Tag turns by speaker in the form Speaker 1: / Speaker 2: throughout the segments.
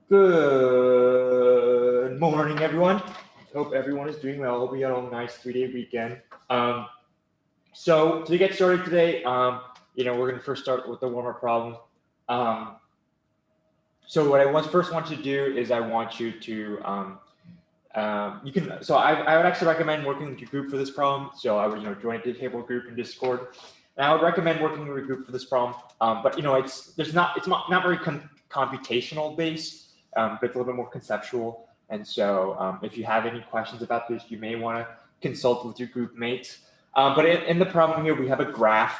Speaker 1: Good morning, everyone. Hope everyone is doing well. Hope you had a nice 3-day weekend. So to get started today, we're going to first start with the warm-up problem. So what I first want you to do is I want you to you can. So I would actually recommend working with your group for this problem. So I would join a table group in Discord. And I would recommend working with a group for this problem. But it's not very computational based, but it's a little bit more conceptual. And so if you have any questions about this, you may want to consult with your group mates. But in the problem here, we have a graph.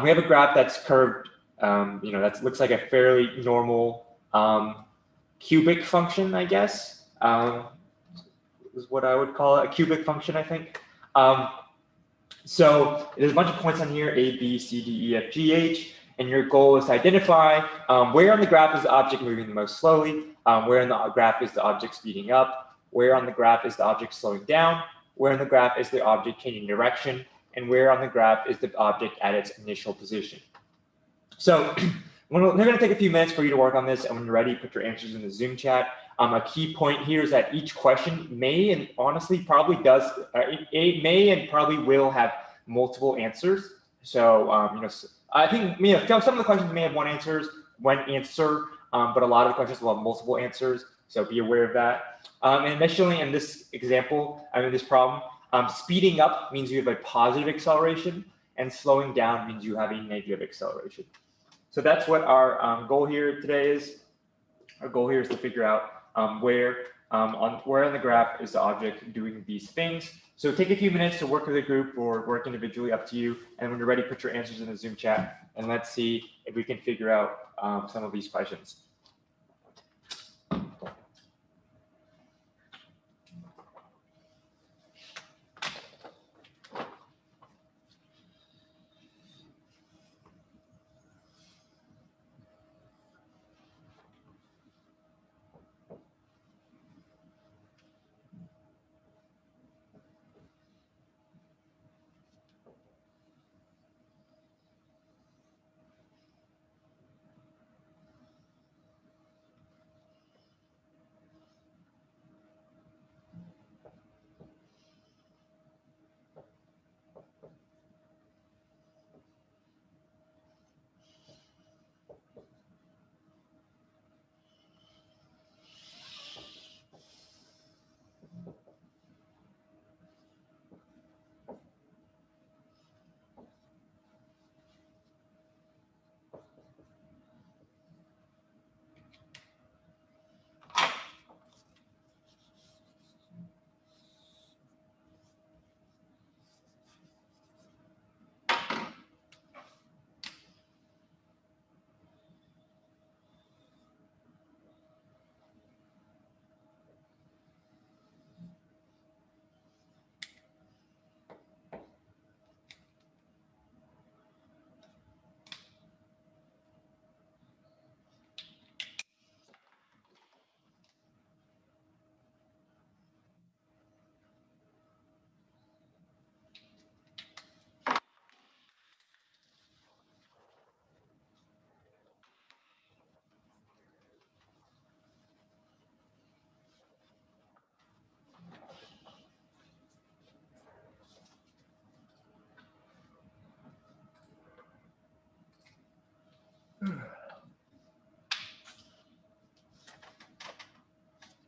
Speaker 1: We have a graph that's curved. That looks like a fairly normal cubic function, I guess. Is what I would call it, a cubic function, I think. So there's a bunch of points on here, A, B, C, D, E, F, G, H, and your goal is to identify where on the graph is the object moving the most slowly, where on the graph is the object speeding up, where on the graph is the object slowing down, where on the graph is the object changing direction, and where on the graph is the object at its initial position. So they're going to take a few minutes for you to work on this, and when you're ready, put your answers in the Zoom chat. A key point here is that each question may and honestly probably does, it may and probably will have multiple answers. So, I think some of the questions may have one answer, but a lot of the questions will have multiple answers. So be aware of that. And initially in this example, this problem, speeding up means you have a positive acceleration, and slowing down means you have a negative acceleration. So that's what our goal here today is. Our goal here is to figure out where on the graph is the object doing these things. So take a few minutes to work with a group or work individually, up to you. And when you're ready, put your answers in the Zoom chat, and let's see if we can figure out some of these questions.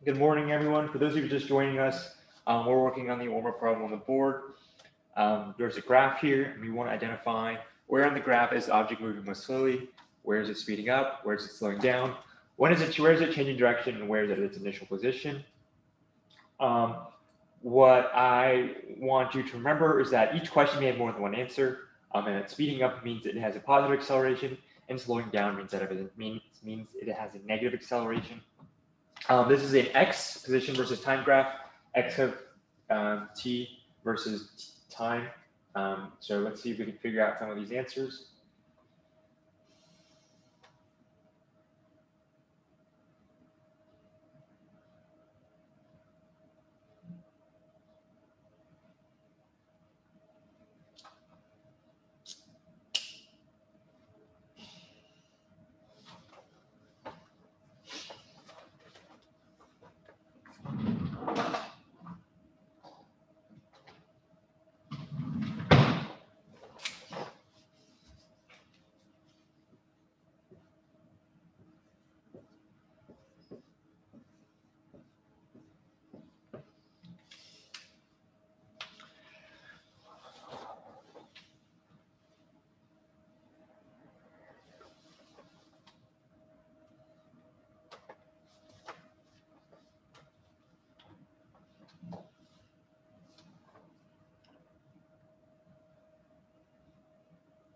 Speaker 1: Good morning, everyone. For those of you just joining us, we're working on the warm-up problem on the board. There's a graph here, and we want to identify where on the graph is the object moving most slowly, where is it speeding up, where is it slowing down, where is it changing direction, and where is it at its initial position. What I want you to remember is that each question may have more than one answer, and that speeding up means it has a positive acceleration, and slowing down means that it means it has a negative acceleration. This is an x position versus time graph, x of t versus time. So let's see if we can figure out some of these answers.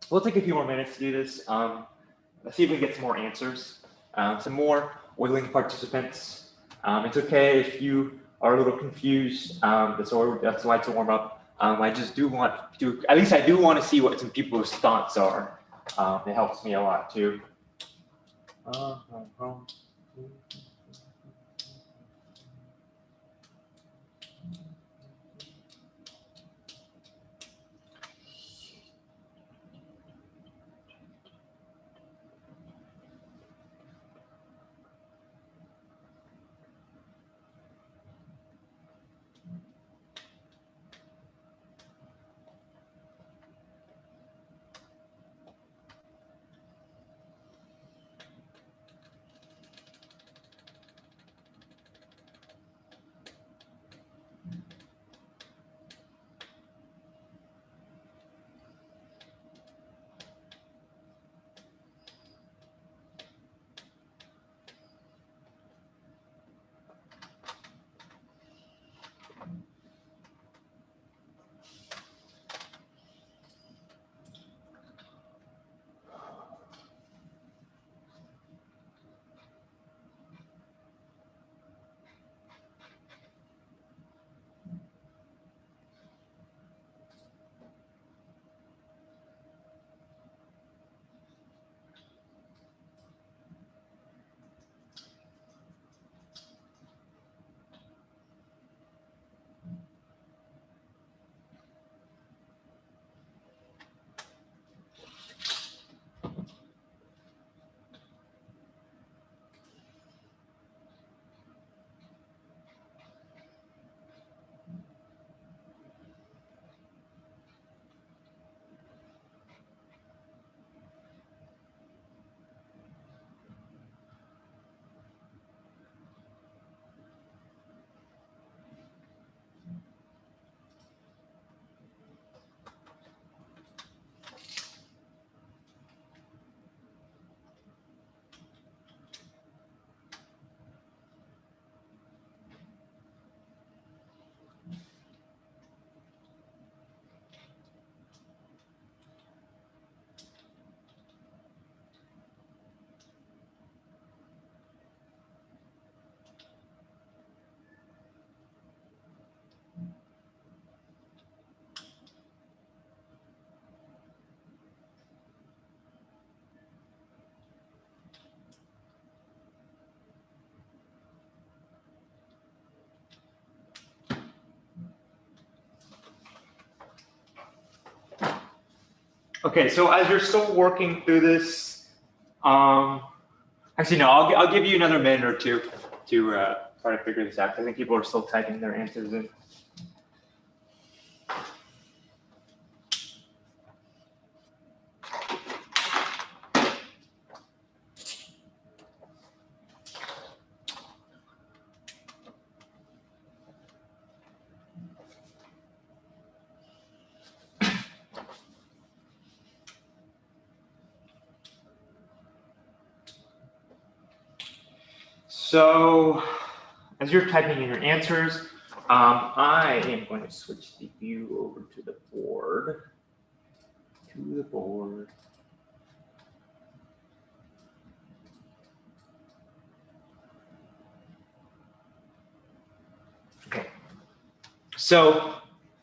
Speaker 1: we'll take a few more minutes to do this. Let's see if we can get some more answers. Some more wiggling participants. It's okay if you are a little confused. That's why it's a warm up. I just do want to, at least I do want to see what some people's thoughts are. It helps me a lot too. Okay, so as you're still working through this, actually no, I'll give you another minute or two to try to figure this out. I think people are still typing their answers in. So as you're typing in your answers, I am going to switch the view over to the board. Okay. So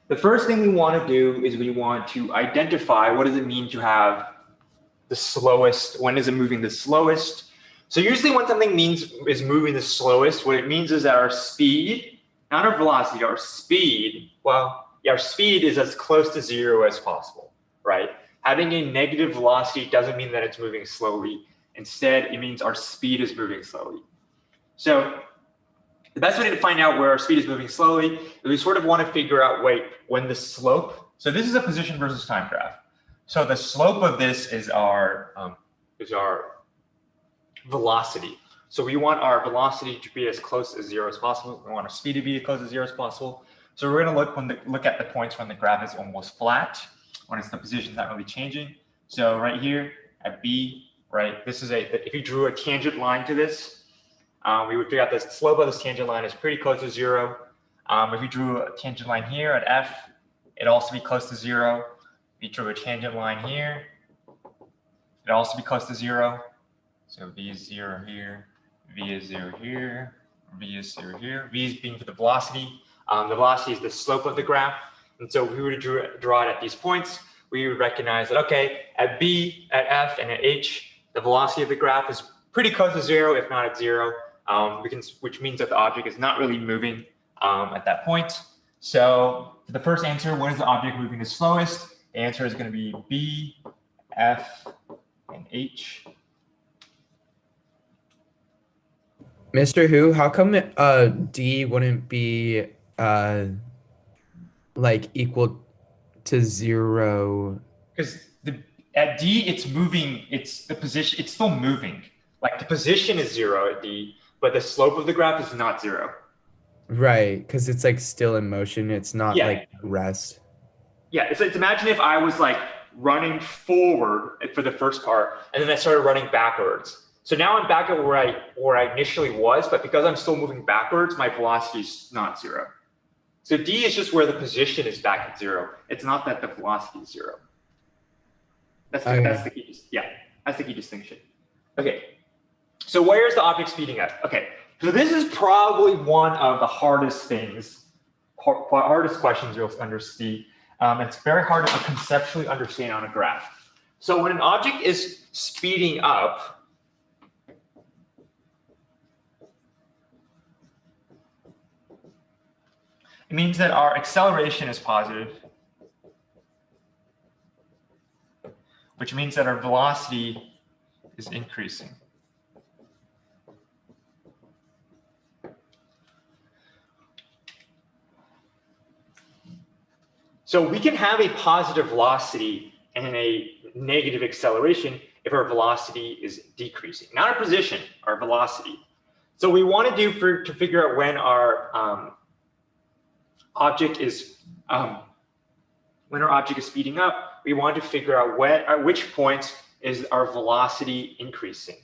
Speaker 1: the first thing we want to do is we want to identify what does it mean to have the slowest, when is it moving the slowest? So usually when something is moving the slowest, what it means is that our speed, not our velocity, our speed, well, yeah, our speed is as close to zero as possible, right? Having a negative velocity doesn't mean that it's moving slowly. Instead, it means our speed is moving slowly. So the best way to find out where our speed is moving slowly is we sort of want to figure out, when the slope, so this is a position versus time graph. So the slope of this is our velocity. So we want our velocity to be as close as zero as possible. We want our speed to be as close as zero as possible. So we're going to look at the points when the graph is almost flat, when it's the position's not really changing. So right here at B, right, this is if you drew a tangent line to this, we would figure out the slope of this tangent line is pretty close to zero. If you drew a tangent line here at F, it'd also be close to zero. If you drew a tangent line here, It'd also be close to 0. So v is 0 here, v is 0 here, v is 0 here. V is being for the velocity. The velocity is the slope of the graph. And so if we were to draw it at these points, we would recognize that, okay, at B, at F, and at H, the velocity of the graph is pretty close to 0, if not at 0, which means that the object is not really moving at that point. So for the first answer, when is the object moving the slowest? The answer is going to be B, F, and H.
Speaker 2: Mr. Hu, how come D wouldn't be like equal to 0?
Speaker 1: Because at D, it's moving, it's the position, it's still moving. Like the position is 0 at D, but the slope of the graph is not 0.
Speaker 2: Right, because it's like still in motion. It's not like rest.
Speaker 1: Yeah, it's imagine if I was like running forward for the first part, and then I started running backwards. So now I'm back at where I initially was, but because I'm still moving backwards, my velocity is not 0. So D is just where the position is back at 0. It's not that the velocity is 0. That's the key. Yeah, that's the key distinction. Okay, so where is the object speeding up? Okay, so this is probably one of the hardest things, hardest questions you'll see. It's very hard to conceptually understand on a graph. So when an object is speeding up, it means that our acceleration is positive, which means that our velocity is increasing. So we can have a positive velocity and a negative acceleration if our velocity is decreasing, not our position, our velocity. So we want to do to figure out when our object is speeding up, we want to figure out at which point is our velocity increasing.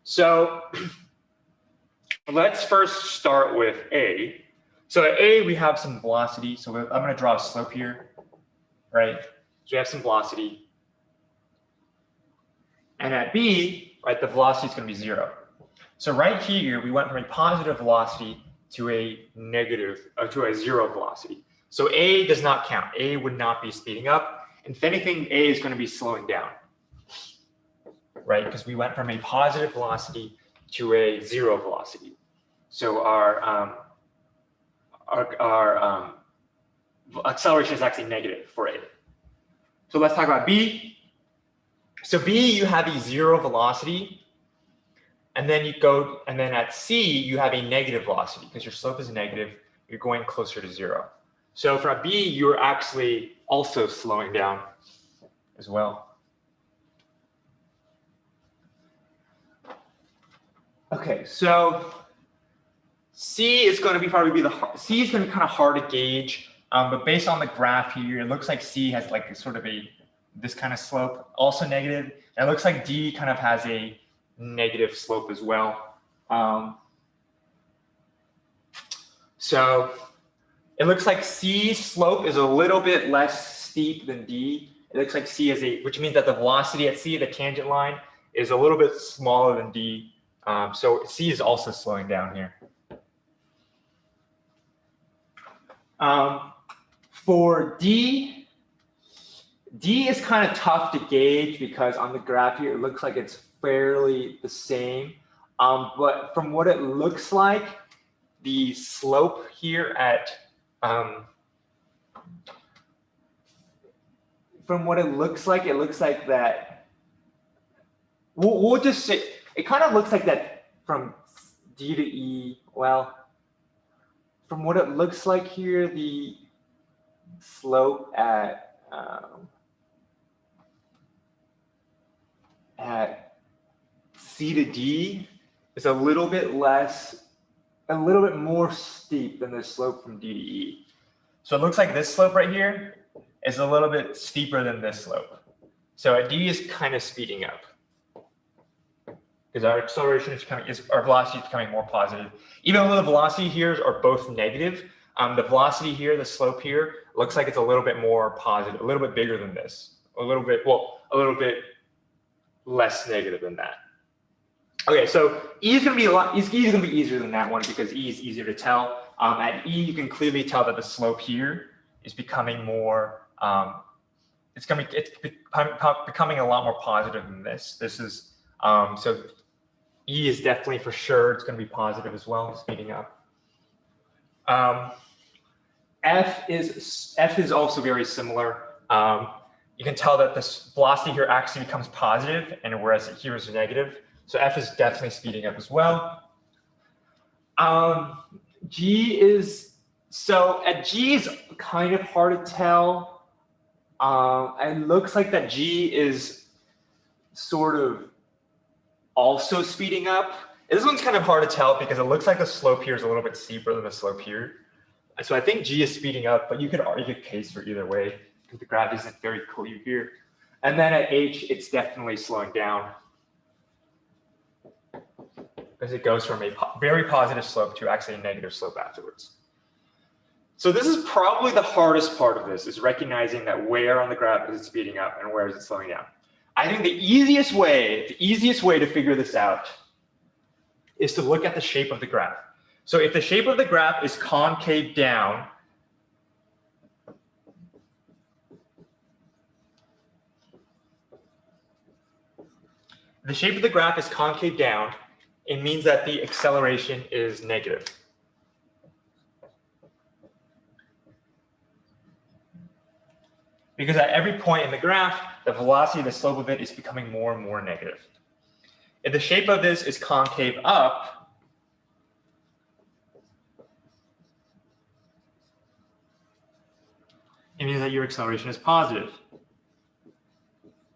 Speaker 1: So let's first start with A. So at A, we have some velocity. So I'm going to draw a slope here, right? So we have some velocity. And at B, right, the velocity is going to be 0. So right here, we went from a positive velocity to a negative, to a 0 velocity. So A does not count. A would not be speeding up. If anything, A is going to be slowing down, right? Because we went from a positive velocity to a 0 velocity. So our acceleration is actually negative for A. So let's talk about B. So B, you have a 0 velocity. And then at C, you have a negative velocity because your slope is negative. You're going closer to 0. So from B, you're actually also slowing down as well. Okay, so C is going to probably be C is going to be kind of hard to gauge, but based on the graph here, it looks like C has like sort of this kind of slope, also negative. And it looks like D kind of has a negative slope as well. So it looks like C's slope is a little bit less steep than D. It looks like C is which means that the velocity at C, the tangent line, is a little bit smaller than D. So C is also slowing down here. For D is kind of tough to gauge because on the graph here, it looks like it's fairly the same. But from what it looks like, the slope here from what it looks like that, we'll just say, it kind of looks like that from D to E, well, from what it looks like here, the slope at C to D is a little bit more steep than the slope from D to E. So it looks like this slope right here is a little bit steeper than this slope. So at D is kind of speeding up because our acceleration our velocity is becoming more positive. Even though the velocity here are both negative, the velocity here, the slope here, looks like it's a little bit more positive, a little bit bigger than this. A little bit less negative than that. Okay, so E is going to be easier than that one because E is easier to tell. At E, you can clearly tell that the slope here is becoming more. It's becoming a lot more positive than this. This is so E is definitely for sure. It's going to be positive as well, speeding up. F is also very similar. You can tell that this velocity here actually becomes positive, and whereas here is negative. So F is definitely speeding up as well. G is kind of hard to tell. It looks like that G is sort of also speeding up. This one's kind of hard to tell because it looks like the slope here is a little bit steeper than the slope here. So I think G is speeding up, but you could argue a case for either way because the graph isn't very clear here. And then at H, it's definitely slowing down because it goes from a very positive slope to actually a negative slope afterwards. So this is probably the hardest part of this, is recognizing that where on the graph is it speeding up and where is it slowing down. I think the easiest way to figure this out is to look at the shape of the graph. So if the shape of the graph is concave down, it means that the acceleration is negative. Because at every point in the graph, the velocity, the slope of it is becoming more and more negative. If the shape of this is concave up, it means that your acceleration is positive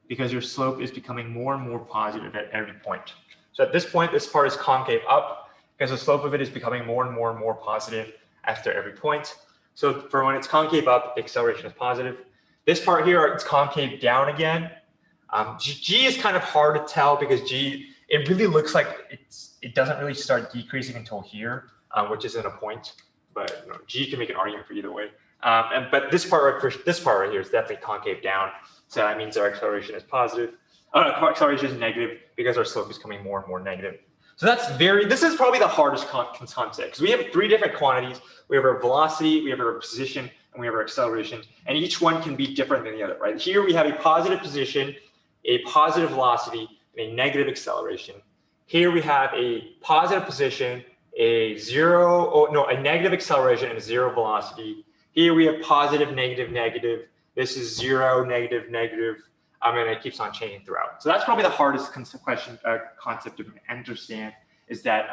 Speaker 1: because your slope is becoming more and more positive at every point. So at this point, this part is concave up because the slope of it is becoming more and more and more positive after every point. So for when it's concave up, the acceleration is positive. This part here, it's concave down again. G is kind of hard to tell because G, it really looks like it doesn't really start decreasing until here, which isn't a point. But G can make an argument for either way. But this part right here is definitely concave down. So that means our acceleration is positive. Acceleration is negative because our slope is becoming more and more negative. So this is probably the hardest concept because we have three different quantities. We have our velocity, we have our position, and we have our acceleration, and each one can be different than the other, right? Here we have a positive position, a positive velocity, and a negative acceleration. Here we have a positive position, a negative acceleration, and a zero velocity. Here we have positive, negative, negative. This is zero, negative, negative. And it keeps on changing throughout. So that's probably the hardest concept to understand is that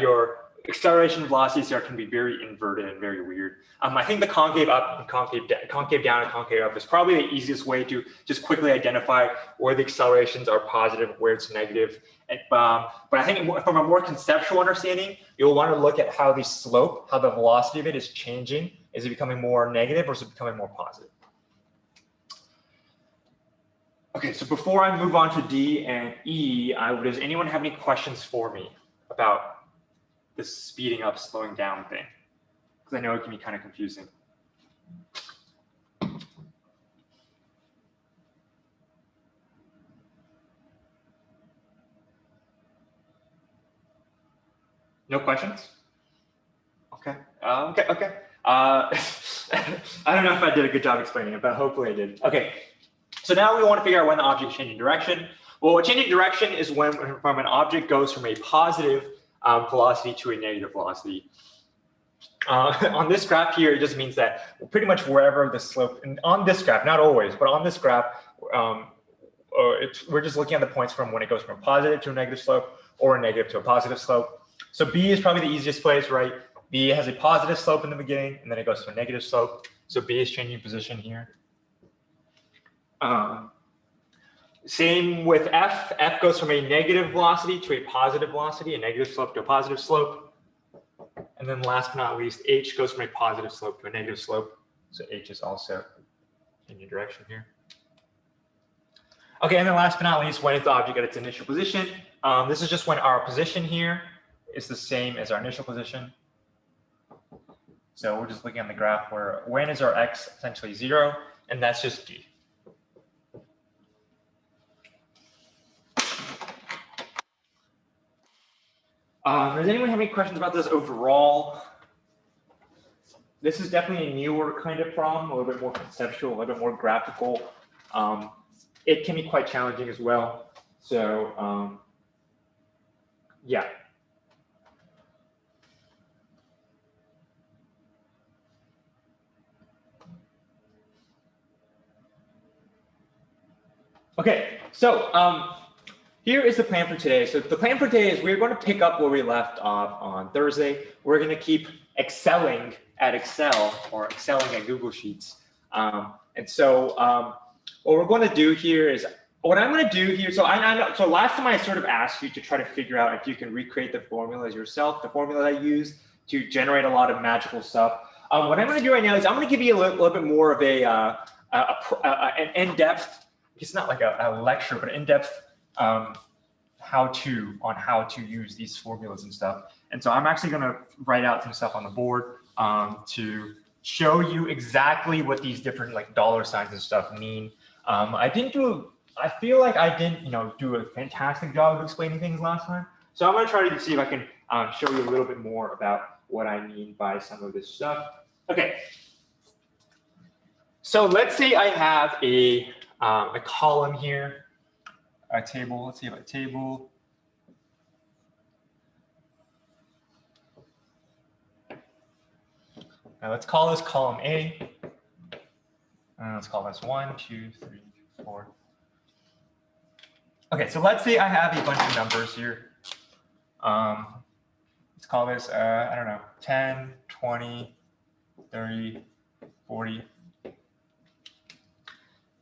Speaker 1: your acceleration and velocities here can be very inverted and very weird. I think the concave up and concave down and concave up is probably the easiest way to just quickly identify where the accelerations are positive, where it's negative. But I think from a more conceptual understanding, you'll want to look at how the slope, how the velocity of it is changing. Is it becoming more negative or is it becoming more positive? Okay, so before I move on to D and E, does anyone have any questions for me about this speeding up, slowing down thing? Because I know it can be kind of confusing. No questions? Okay. Okay. I don't know if I did a good job explaining it, but hopefully I did. Okay. So now we want to figure out when the object is changing direction. Well, changing direction is when an object goes from a positive velocity to a negative velocity. On this graph here, it just means that pretty much wherever the slope, and on this graph, not always, but on this graph, we're just looking at the points from when it goes from a positive to a negative slope or a negative to a positive slope. So B is probably the easiest place, right? B has a positive slope in the beginning, and then it goes to a negative slope. So B is changing position here. Same with F. F goes from a negative velocity to a positive velocity, a negative slope to a positive slope. And then last but not least, H goes from a positive slope to a negative slope. So H is also changing direction here. Okay, and then last but not least, when is the object at its initial position? This is just when our position here is the same as our initial position. So we're just looking on the graph where when is our X essentially 0, and that's just D. Does anyone have any questions about this overall? This is definitely a newer kind of problem, a little bit more conceptual, a little bit more graphical. It can be quite challenging as well. So yeah. Okay, so here is the plan for today. So the plan for today is we're going to pick up where we left off on Thursday. We're going to keep excelling at Excel or excelling at Google Sheets. And so what we're going to do here is, what I'm going to do here, so so last time I sort of asked you to try to figure out if you can recreate the formulas yourself, the formula I used to generate a lot of magical stuff. What I'm going to do right now is I'm going to give you a little bit more of an in-depth, it's not like a lecture, but in-depth how to use these formulas and stuff. And so I'm actually going to write out some stuff on the board to show you exactly what these different like dollar signs and stuff mean. I feel like I didn't, do a fantastic job of explaining things last time. So I'm going to try to see if I can show you a little bit more about what I mean by some of this stuff. Okay. So let's say I have a column here, a table. Let's see if a table. Now let's call this column A. And let's call this 1, 2, 3, 4. Okay, so let's say I have a bunch of numbers here. Let's call this, I don't know, 10, 20, 30, 40.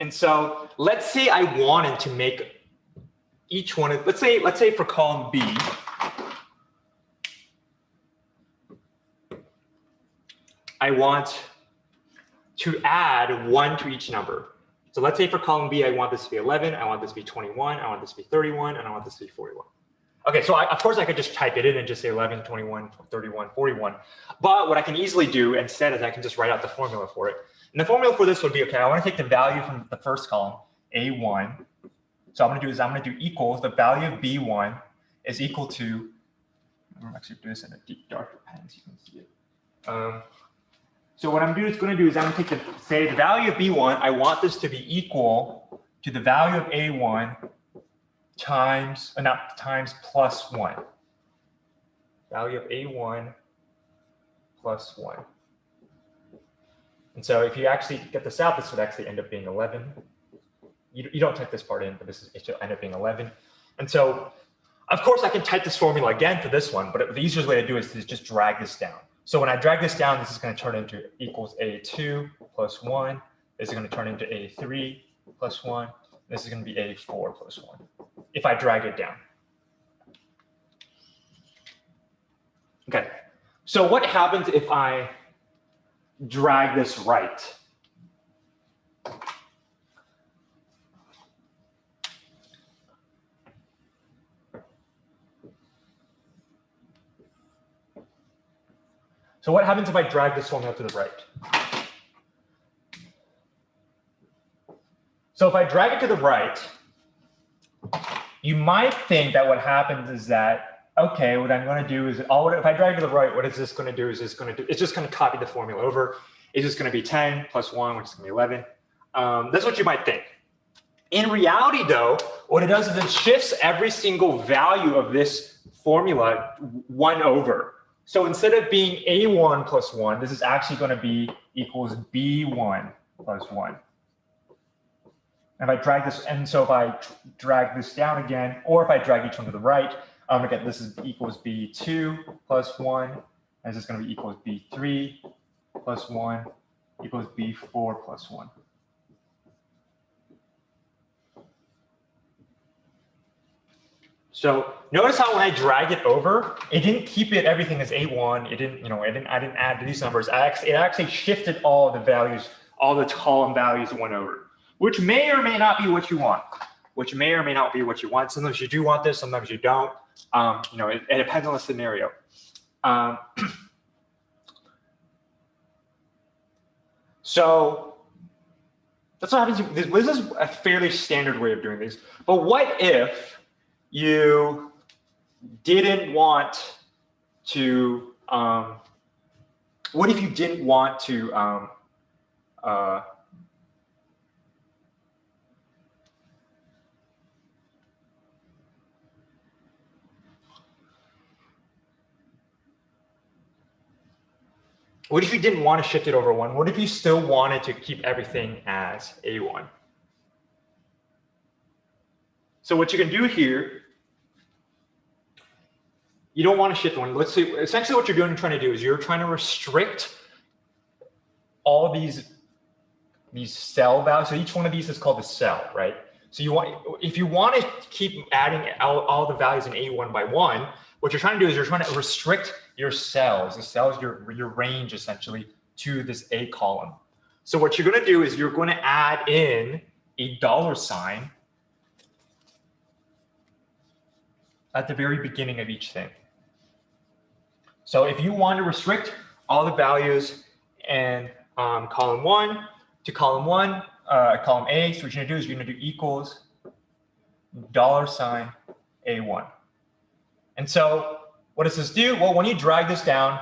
Speaker 1: And so let's say I wanted to make each one of, let's say for column B, I want to add 1 to each number. So let's say for column B, I want this to be 11, I want this to be 21, I want this to be 31, and I want this to be 41. Okay, so of course I could just type it in and just say 11, 21, 31, 41. But what I can easily do instead is I can just write out the formula for it. And the formula for this would be, okay, I want to take the value from the first column, A1. So I'm going to do equals, the value of B1 is equal to, I'm actually do this in a deep darker pen so you can see it. So what I'm going to do is I'm going to say the value of B1, I want this to be equal to the value of A1 times plus 1. Value of A1 plus 1. And so if you actually get this out, this would actually end up being 11. You don't type this part in, but it should end up being 11. And so, of course, I can type this formula again for this one, but the easiest way to do it is to just drag this down. So when I drag this down, this is going to turn into equals A2 plus 1. This is going to turn into A3 plus 1. This is going to be A4 plus 1 if I drag it down. Okay, so what happens if I drag this right? So what happens if I drag this formula to the right? So if I drag it to the right, you might think that what happens is that, okay, what I'm going to do is, if I drag it to the right, what is this going to do is it's just going to copy the formula over. It's just going to be 10 plus 1, which is going to be 11. That's what you might think. In reality, though, what it does is it shifts every single value of this formula 1 over. So instead of being A1 plus 1, this is actually going to be equals B1 plus 1. If I drag this, and so if I drag this down again, or if I drag each one to the right, again, this is equals B2 plus 1, and this is going to be equals B3 plus 1 equals B4 plus 1. So notice how when I drag it over, it didn't keep everything as A1. It didn't, I didn't add these numbers. It actually shifted all the values, all the column values 1 over, which may or may not be what you want. Sometimes you do want this, sometimes you don't. It depends on the scenario. So that's what happens. This is a fairly standard way of doing these. But what if you didn't want to, what if you didn't want to, what if you didn't want to shift it over 1? What if you still wanted to keep everything as A1? So what you can do here, you don't want to shift one. Let's say, essentially what you're trying to do is you're trying to restrict all these cell values. So each one of these is called a cell, right? So if you want to keep adding all the values in A1 by 1, what you're trying to do is you're trying to restrict your cells, your range essentially, to this A column. So what you're going to do is you're going to add in a $sign at the very beginning of each thing. So if you want to restrict all the values in column 1 to column column A, so what you're going to do is you're going to do equals $A1. And so what does this do? Well, when you drag this down,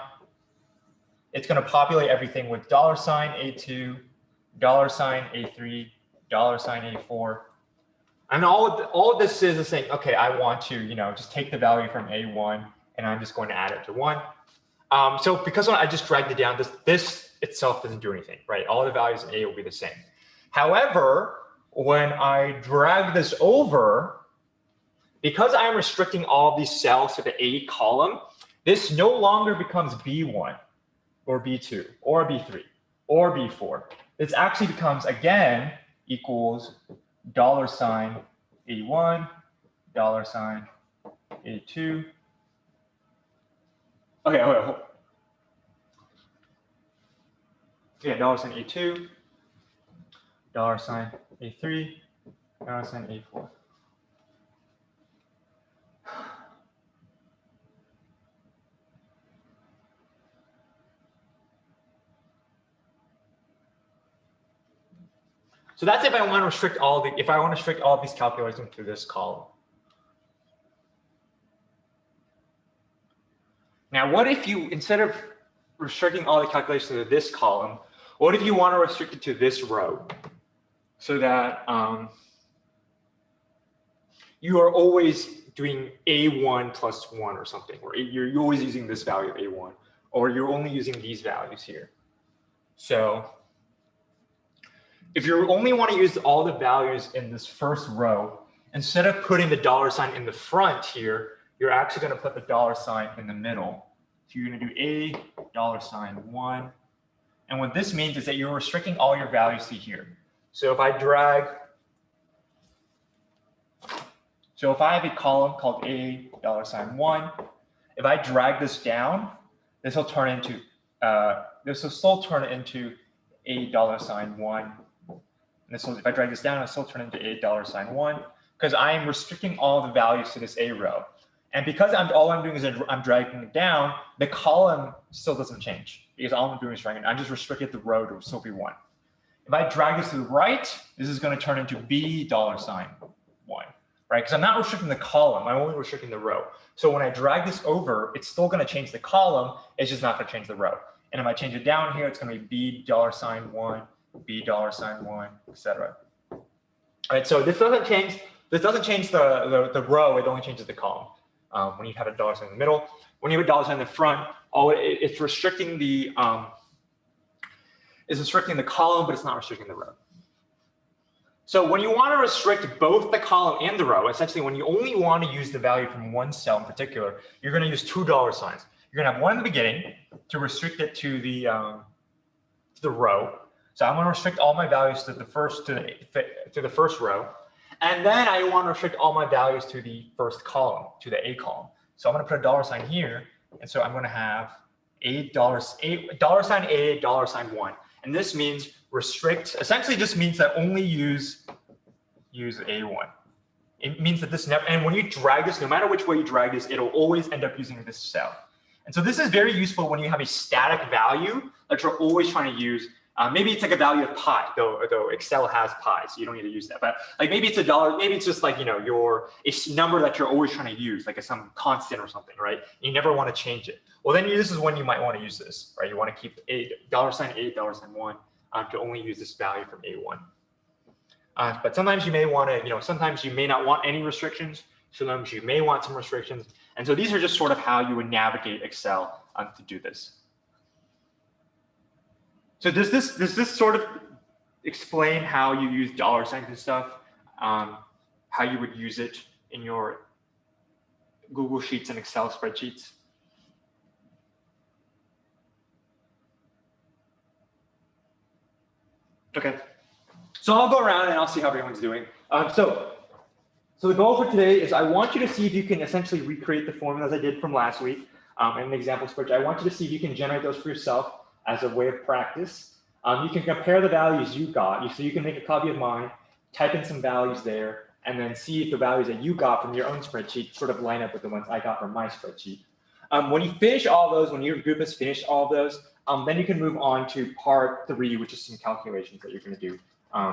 Speaker 1: it's going to populate everything with $A2, $A3, $A4. And all of this is saying, okay, I want to, just take the value from A1 and I'm just going to add it to 1. So because I just dragged it down, this itself doesn't do anything, right? All the values in A will be the same. However, when I drag this over, because I'm restricting all of these cells to the A column, this no longer becomes B1 or B2 or B3 or B4. This actually becomes, again, equals $A1, $A2. Okay, hold. Yeah, $A2, $A3, $A4. So that's if I want to restrict all of these calculations to this column. Now, what if you, instead of restricting all the calculations to this column, what if you want to restrict it to this row so that you are always doing A1 plus 1 or something, or you're always using this value of A1, or you're only using these values here. So if you only want to use all the values in this first row, instead of putting the $sign in the front here, you're actually going to put the $sign in the middle. So you're going to do $1. And what this means is that you're restricting all your values to here. So if I have a column called $1, if I drag this down, this will turn into $1. And so if I drag this down, it'll still turn into $1 because I am restricting all the values to this A row. And because all I'm doing is I'm dragging it down, the column still doesn't change because all I'm doing is dragging it. I just restricted the row to still be 1. If I drag this to the right, this is going to turn into $1, right? Because I'm not restricting the column, I'm only restricting the row. So when I drag this over, it's still going to change the column, it's just not going to change the row. And if I change it down here, it's going to be $1, $1, etc. All right, so this doesn't change the row, it only changes the column. When you have a $sign in the middle, when you have a $sign in the front, it's restricting the column, but it's not restricting the row. So when you want to restrict both the column and the row, essentially when you only want to use the value from one cell in particular, you're going to use two $signs. You're going to have one in the beginning to restrict it to the row. So I'm going to restrict all my values to the first row. And then I want to restrict all my values to the first column, to the A column. So I'm going to put a $sign here. And so I'm going to have $sign A, $1. And this means restrict, essentially just means that only use A1. It means that this never, and when you drag this, no matter which way you drag this, it'll always end up using this cell. And so this is very useful when you have a static value that you're always trying to use Maybe it's like a value of pi, though Excel has pi, so you don't need to use that. But like maybe it's $1, maybe it's just like, you know, a number that you're always trying to use, like some constant or something, right? You never want to change it. Well, then this is when you might want to use this, right? You want to keep $8, $1, to only use this value from A1. But sometimes you may want to, you know, sometimes you may not want any restrictions. Sometimes you may want some restrictions. And so these are just sort of how you would navigate Excel to do this. So does this sort of explain how you use dollar signs and stuff? How you would use it in your Google Sheets and Excel spreadsheets? Okay. So I'll go around and I'll see how everyone's doing. So the goal for today is I want you to see if you can essentially recreate the formulas I did from last week in an example spreadsheet. I want you to see if you can generate those for yourself as a way of practice. You can compare the values you got. So you can make a copy of mine, type in some values there, and then see if the values that you got from your own spreadsheet sort of line up with the ones I got from my spreadsheet. When you finish all those, when your group has finished all of those, then you can move on to part 3, which is some calculations that you're going to do.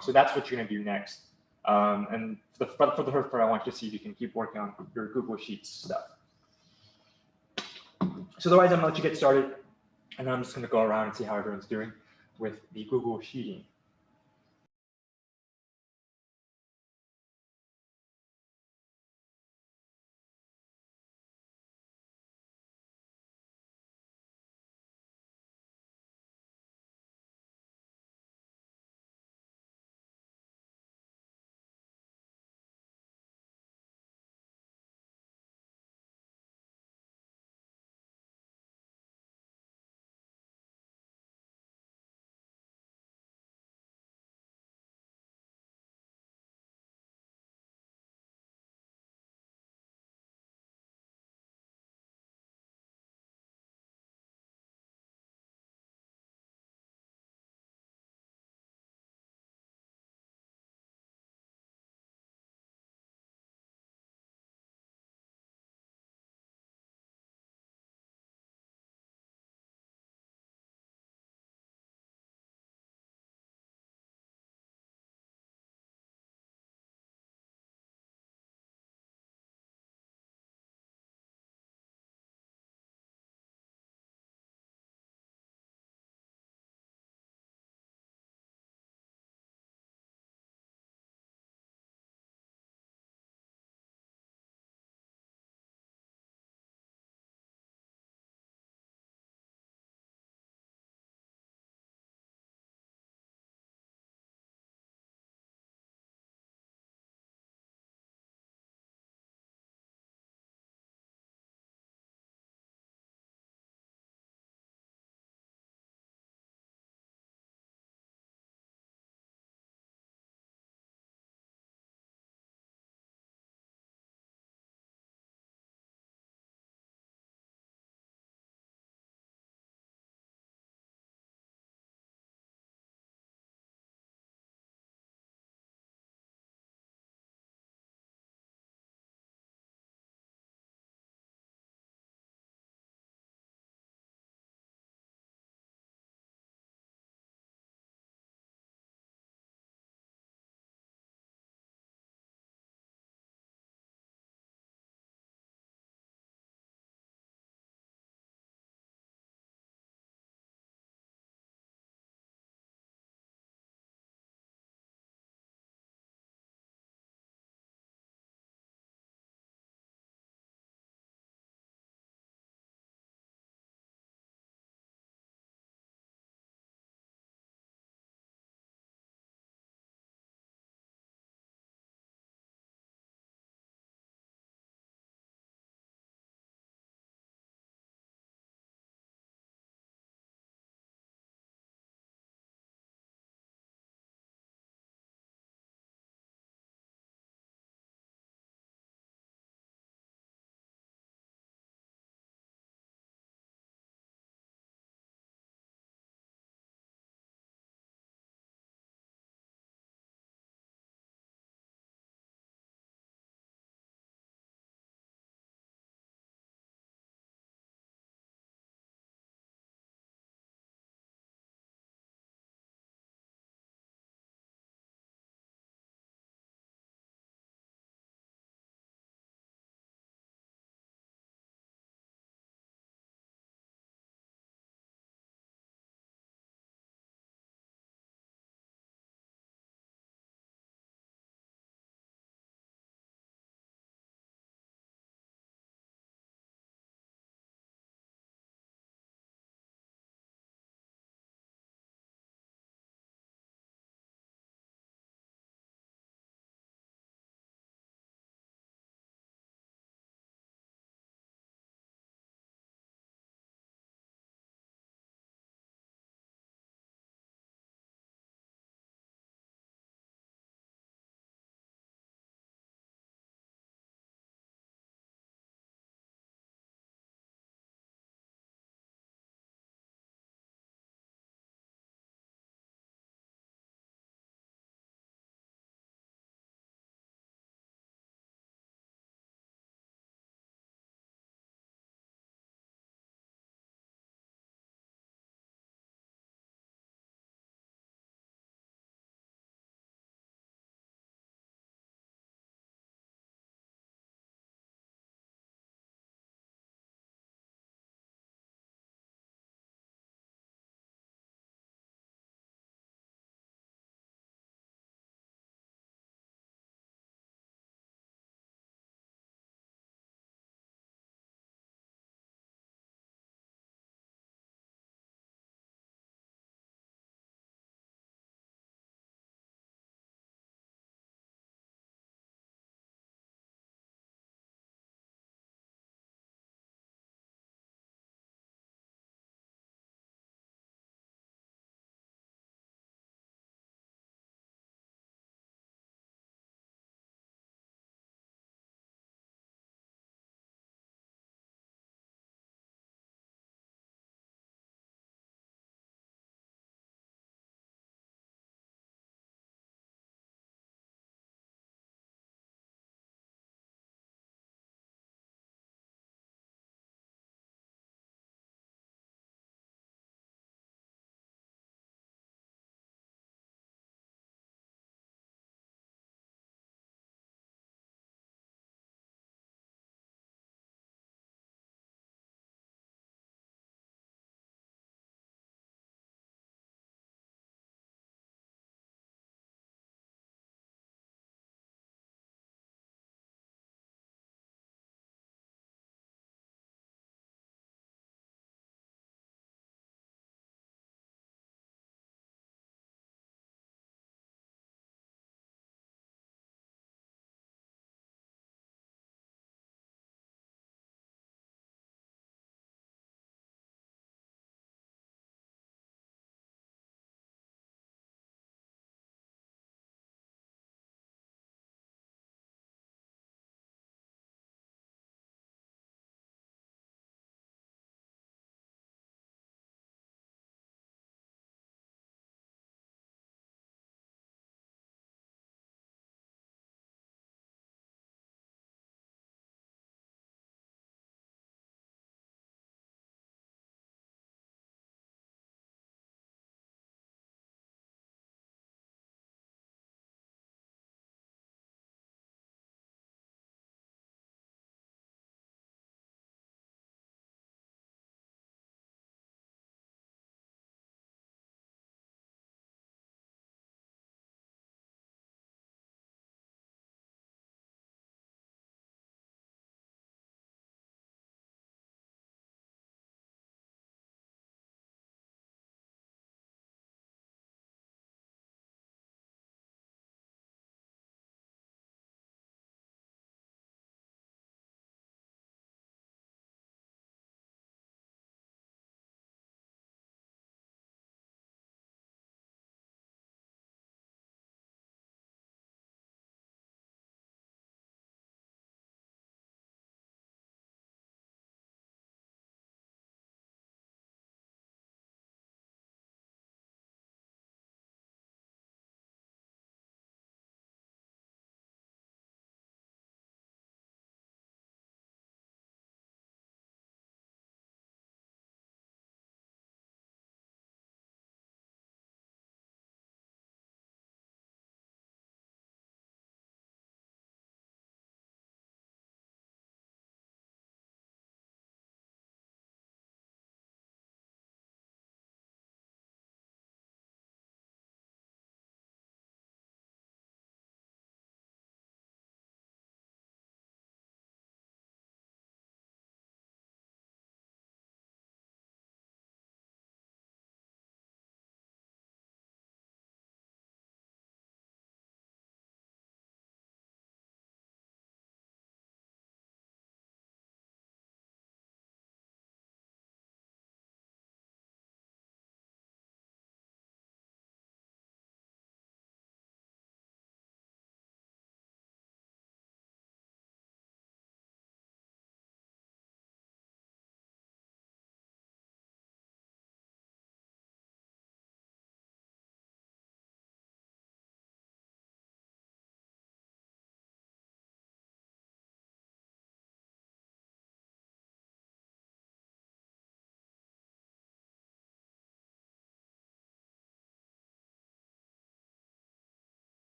Speaker 1: So that's what you're going to do next. And for the first part, I want you to see if you can keep working on your Google Sheets stuff. So otherwise, I'm going to let you get started, and then I'm just going to go around and see how everyone's doing with the Google Sheeting.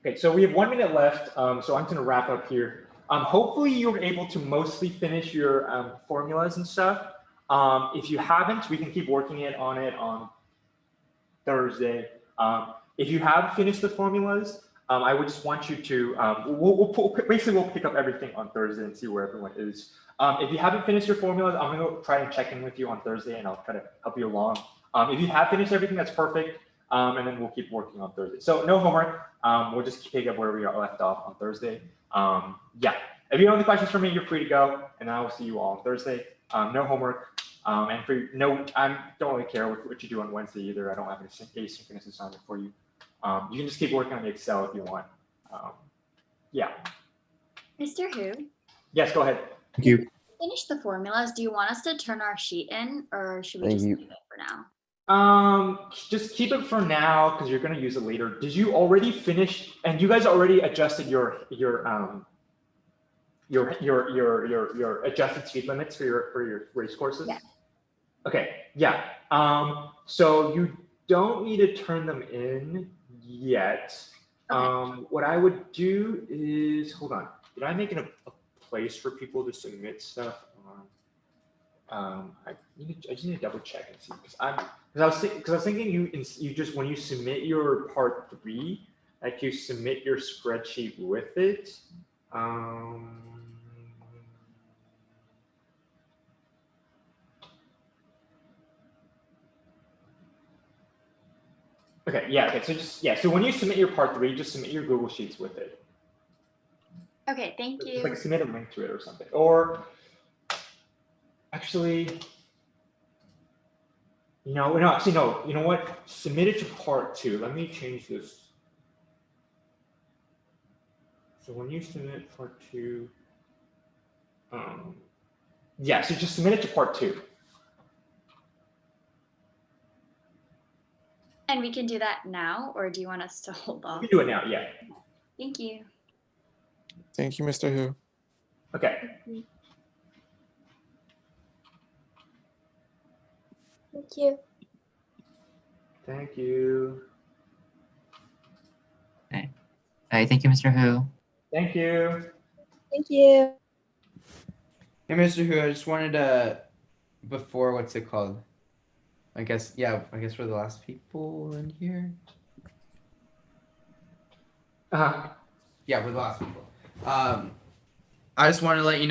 Speaker 1: Okay, so we have 1 minute left, so I'm gonna wrap up here. Hopefully you were able to mostly finish your formulas and stuff. If you haven't, we can keep working on it on Thursday. If you have finished the formulas, I would just want you to, basically we'll pick up everything on Thursday and see where everyone is. If you haven't finished your formulas, I'm gonna try and check in with you on Thursday and I'll try to help you along. If you have finished everything, that's perfect. And then we'll keep working on Thursday. So no homework. We'll just pick up where we are left off on Thursday. Yeah. If you have any questions for me, you're free to go, and I will see you all on Thursday. No homework. And for no, I don't really care what you do on Wednesday either. I don't have an asynchronous assignment for you. You can just keep working on the Excel if you want. Yeah.
Speaker 3: Mr. Hu,
Speaker 1: Yes, go ahead.
Speaker 4: Thank you.
Speaker 3: finish the formulas. Do you want us to turn our sheet in, or should we
Speaker 4: Thank
Speaker 3: just
Speaker 4: you.
Speaker 3: leave it for now?
Speaker 1: Just keep it for now because you're gonna use it later. Did you already finish? And you guys already adjusted your adjusted speed limits for your race courses?
Speaker 3: Yeah.
Speaker 1: Okay, yeah. So you don't need to turn them in yet.
Speaker 3: Okay.
Speaker 1: What I would do is, hold on. Did I make a place for people to submit stuff on? I just need to double check and see because I was thinking you just when you submit your part 3, like you submit your spreadsheet with it. Okay, yeah, okay, so so when you submit your part 3, just submit your Google Sheets with it.
Speaker 3: Okay, thank you.
Speaker 1: Just like submit a link to it or something. Or actually, no, actually, no, you know what? Submit it to part 2. Let me change this. So when you submit part 2, yeah, so just submit it to part 2.
Speaker 3: And we can do that now, or do you want us to hold off?
Speaker 1: You can do it now, yeah.
Speaker 3: Thank you.
Speaker 4: Thank you, Mr. Hu.
Speaker 1: Okay.
Speaker 5: Thank you.
Speaker 1: Thank you.
Speaker 6: All right, thank you, Mr. Hu.
Speaker 1: Thank you.
Speaker 5: Thank you.
Speaker 2: Hey, Mr. Hu, I just wanted to, before, what's it called? I guess we're the last people in here.
Speaker 1: Uh-huh.
Speaker 2: Yeah, we're the last people. I just want to let you know.